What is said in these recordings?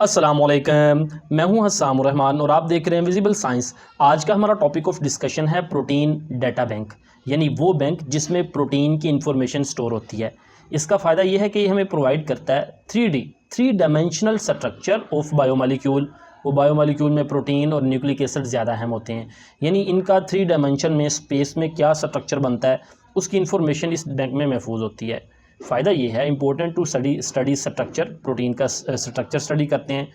अस्सलामुअलैकुम, मैं हूं हस्साम रहमान और आप देख रहे हैं विजिबल साइंस। आज का हमारा टॉपिक ऑफ डिस्कशन है प्रोटीन डाटा बैंक, यानी वो बैंक जिसमें प्रोटीन की इंफॉर्मेशन स्टोर होती है। इसका फ़ायदा ये है कि ये हमें प्रोवाइड करता है 3 डायमेंशनल स्ट्रक्चर ऑफ बायोमोलिक्यूल। वो बायोमोलिक्यूल में प्रोटीन और न्यूक्लिक एसिड ज़्यादा अहम होते हैं, यानी इनका 3 डायमेंशन में स्पेस में क्या स्ट्रक्चर बनता है उसकी इन्फॉर्मेशन इस बैंक में महफूज होती है। फ़ायदा ये है important to study structure, protein का स्ट्रक्चर स्टडी करते हैं,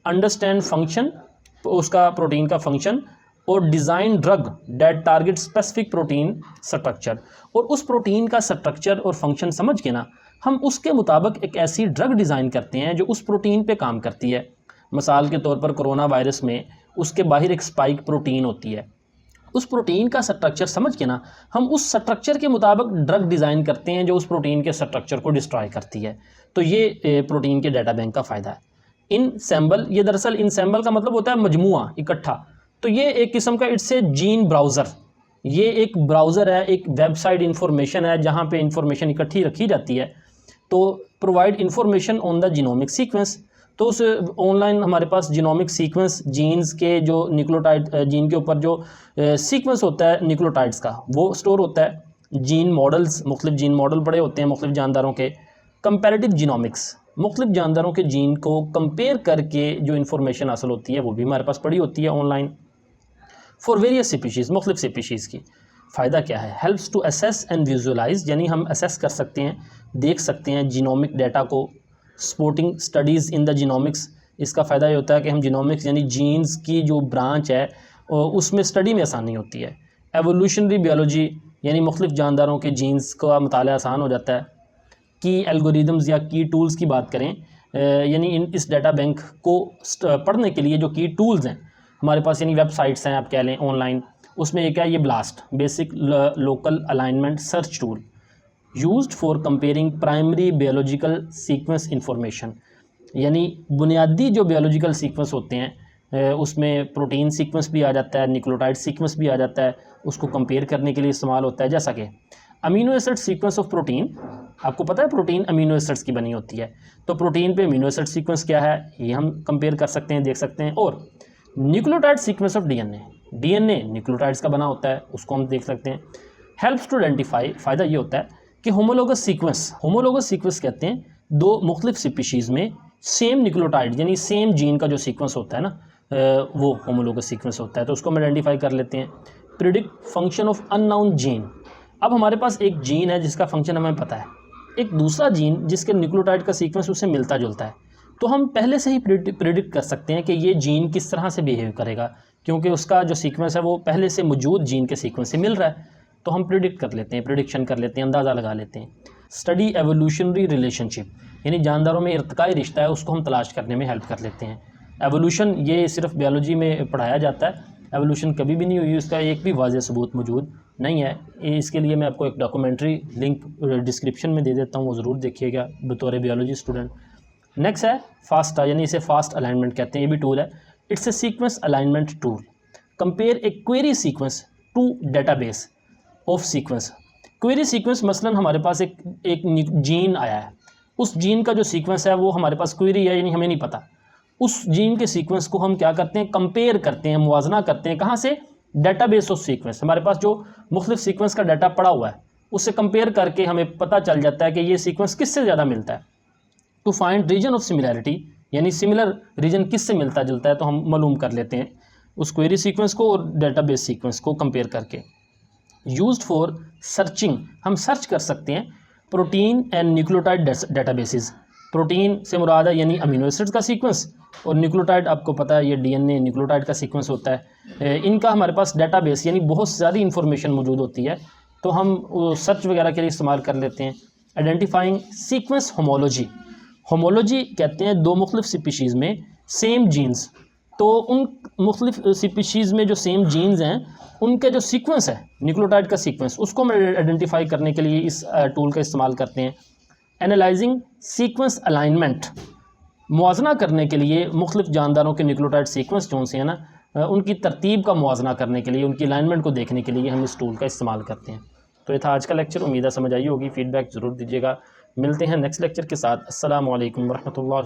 अंडरस्टैंड फंक्शन उसका प्रोटीन का फंक्शन, और design drug that target specific protein structure. और उस प्रोटीन का स्ट्रक्चर और फंक्शन समझ के ना हम उसके मुताबिक एक ऐसी ड्रग डिज़ाइन करते हैं जो उस प्रोटीन पे काम करती है। मिसाल के तौर पर कोरोना वायरस में उसके बाहर एक स्पाइक प्रोटीन होती है, उस प्रोटीन का स्ट्रक्चर समझ के ना हम उस स्ट्रक्चर के मुताबिक ड्रग डिज़ाइन करते हैं जो उस प्रोटीन के स्ट्रक्चर को डिस्ट्रॉय करती है। तो ये प्रोटीन के डाटा बैंक का फ़ायदा है। इनसेम्बल, ये दरअसल इनसेम्बल का मतलब होता है मजमुआ, इकट्ठा। तो ये एक किस्म का इट्स ए जीन ब्राउज़र, ये एक ब्राउज़र है, एक वेबसाइट इंफॉर्मेशन है जहाँ पे इंफॉर्मेशन इकट्ठी रखी जाती है। तो provide information on the genomic sequence, तो उस ऑनलाइन हमारे पास जीनोमिक सीक्वेंस, जीन्स के जो न्यूक्लियोटाइड, जीन के ऊपर जो सीक्वेंस होता है न्यूक्लियोटाइड्स का वो स्टोर होता है। जीन मॉडल्स, मुख्तलिफ जीन मॉडल पड़े होते हैं मुख्तलिफ जानदारों के। कंपैरेटिव जीनोमिक्स, मुख्तलिफ जानदारों के जीन को कंपेयर करके जो इन्फॉर्मेशन हासिल होती है वो भी हमारे पास पड़ी होती है ऑनलाइन। फॉर वेरियस स्पीशीज़, मुख्तलिफ स्पीशीज़ की। फ़ायदा क्या है? Helps to assess and visualise, यानी हम असेस कर सकते हैं, देख सकते हैं जीनोमिक डाटा को। Supporting studies in the genomics, इसका फ़ायदा ये होता है कि हम जीनोमिक्स यानी जीन्स की जो ब्रांच है उसमें स्टडी में आसानी होती है। एवोल्यूशनरी बायोलॉजी, यानी मुख्तलिफ जानदारों के जीन्स का मुताला आसान हो जाता है। की एल्गोरिदम्स या की टूल्स की बात करें, यानी इस डाटा बैंक को पढ़ने के लिए जो की टूल्स हैं हमारे पास, यानी वेबसाइट्स हैं आप कह लें ऑनलाइन, उसमें एक है ये blast, basic local alignment search tool, used for comparing primary biological sequence information, यानी बुनियादी जो बायोलॉजिकल सीक्वेंस होते हैं उसमें प्रोटीन सीक्वेंस भी आ जाता है, न्यूक्लियोटाइड सीक्वेंस भी आ जाता है, उसको कंपेयर करने के लिए इस्तेमाल होता है। जैसा कि amino acid sequence of protein, आपको पता है प्रोटीन अमीनो एसिड्स की बनी होती है, तो प्रोटीन पे अमीनो एसिड सीक्वेंस क्या है ये हम कंपेयर कर सकते हैं, देख सकते हैं। और nucleotide sequence of DNA, DNA nucleotides का बना होता है, उसको हम देख सकते हैं। हेल्प्स टू आइडेंटिफाई, फ़ायदा ये होता है कि होमोलोगस सीक्वेंस, होमोलोगस सीक्वेंस कहते हैं दो मुख्तलिफ स्पीशीज़ में सेम न्यूक्लियोटाइड यानी सेम जीन का जो सीक्वेंस होता है ना वो होमोलोगस सीक्वेंस होता है, तो उसको हम आइडेंटिफाई कर लेते हैं। Predict function of unknown gene, अब हमारे पास एक जीन है जिसका फंक्शन हमें पता है, एक दूसरा जीन जिसके न्यूक्लियोटाइड का सीक्वेंस उससे मिलता जुलता है, तो हम पहले से ही प्रिडिक्ट कर सकते हैं कि ये जीन किस तरह से बिहेव करेगा, क्योंकि उसका जो सीक्वेंस है वो पहले से मौजूद जीन के सीक्वेंस से मिल रहा है, तो हम प्रिडिक्ट कर लेते हैं, प्रिडिक्शन कर लेते हैं, अंदाज़ा लगा लेते हैं। स्टडी एवोल्यूशनरी रिलेशनशिप, यानी जानदारों में इर्तिकाई रिश्ता है उसको हम तलाश करने में हेल्प कर लेते हैं। एवोल्यूशन ये सिर्फ बायोलॉजी में पढ़ाया जाता है, एवोल्यूशन कभी भी नहीं हुई, उसका एक भी वाज़ेह सबूत मौजूद नहीं है। इसके लिए मैं आपको एक डॉक्यूमेंट्री लिंक डिस्क्रिप्शन में दे देता हूँ, वो ज़रूर देखिएगा बतौर बायोलॉजी स्टूडेंट। नेक्स्ट है फास्टा, यानी इसे फास्ट अलाइनमेंट कहते हैं, ये भी टूल है। It's a sequence alignment tool, compare a query sequence to database of sequence. Query sequence मसलन हमारे पास एक जीन आया है, उस जीन का जो सीक्वेंस है वो हमारे पास क्वेरी है, यानी हमें नहीं पता, उस जीन के सीक्वेंस को हम क्या करते हैं, कंपेयर करते हैं, मुवाजना करते हैं। कहाँ से? डेटाबेस ऑफ सीक्वेंस, हमारे पास जो मुख्तलिफ सीक्वेंस का डाटा पड़ा हुआ है उससे कंपेयर करके हमें पता चल जाता है कि ये सीक्वेंस किससे ज़्यादा मिलता है। To find region of similarity, यानी सिमिलर रीजन किससे मिलता जुलता है, तो हम मालूम कर लेते हैं उस क्वेरी सीक्वेंस को और डेटाबेस सीक्वेंस को कंपेयर करके। यूज्ड फॉर सर्चिंग, हम सर्च कर सकते हैं protein and nucleotide databases. Protein से मुराद है यानी अमीनो एसिड्स का सीक्वेंस, और न्यूक्लियोटाइड आपको पता है ये डीएनए न्यूक्लियोटाइड का सीक्वेंस होता है। इनका हमारे पास डेटाबेस यानी बहुत सारी इंफॉर्मेशन मौजूद होती है, तो हम सर्च वगैरह के लिए इस्तेमाल कर लेते हैं। आइडेंटिफाइंग सीक्वेंस होमोलॉजी, होमोलॉजी कहते हैं दो मुख्तलिफ स्पीशीज़ में सेम जीन्स, तो उन मुख्तलिफ स्पीशीज़ में जो सेम जीन्स हैं उनके जो सीक्वेंस है न्यूक्लियोटाइड का सीक्वेंस, उसको हम आइडेंटिफाई करने के लिए इस टूल का इस्तेमाल करते हैं। एनालाइजिंग सीक्वेंस अलाइनमेंट, मुआजना करने के लिए मुख्तलिफ जानदारों के न्यूक्लियोटाइड सीक्वेंस जो से हैं ना उनकी तरतीब का मुआजना करने के लिए, उनकी अलाइनमेंट को देखने के लिए हम इस टूल का इस्तेमाल करते हैं। तो ये था आज का लेक्चर, उम्मीद है समझ आई होगी, फीडबैक ज़रूर दीजिएगा। मिलते हैं नेक्स्ट लेक्चर के साथ। अस्सलामु अलैकुम वरहमतुल्लाह।